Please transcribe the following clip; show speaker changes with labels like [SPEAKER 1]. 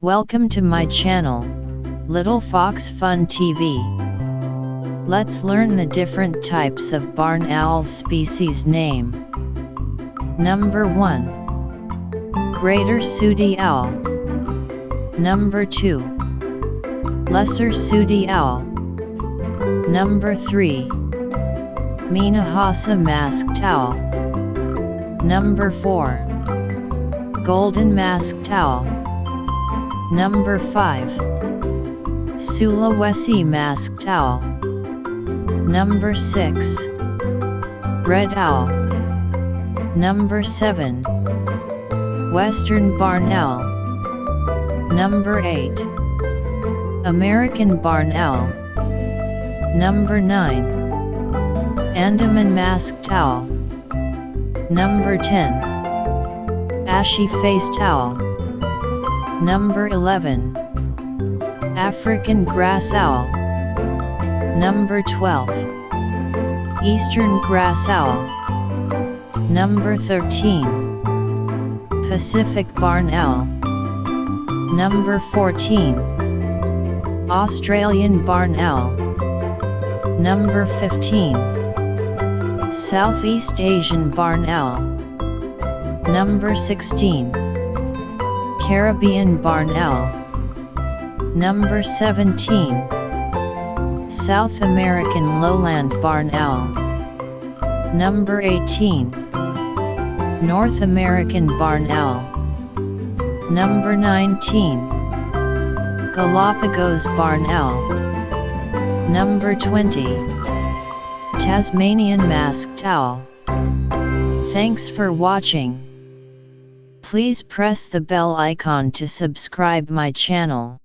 [SPEAKER 1] Welcome to my channel, Little Fox Fun TV. Let's learn the different types of barn owl species name. Number 1. Greater Sooty Owl. Number 2. Lesser Sooty Owl. Number 3. Minahasa Masked Owl. Number 4. Golden Masked Owl. Number 5. Sulawesi Masked Owl. Number 6. Red Owl. Number 7. Western Barn Owl. Number 8. American Barn Owl. Number 9. Andaman Masked Owl. Number 10. Ashy-Faced Owl. Number 11. African Grass Owl. Number 12. Eastern Grass Owl. Number 13. Pacific Barn Owl. Number 14. Australian Barn Owl. Number 15. Southeast Asian Barn Owl. Number 16. Caribbean Barn Owl. Number 17. South American Lowland Barn Owl. Number 18. North American Barn Owl. Number 19. Galapagos Barn Owl. Number 20. Tasmanian Masked Owl. Thanks for watching. Please press the bell icon to subscribe my channel.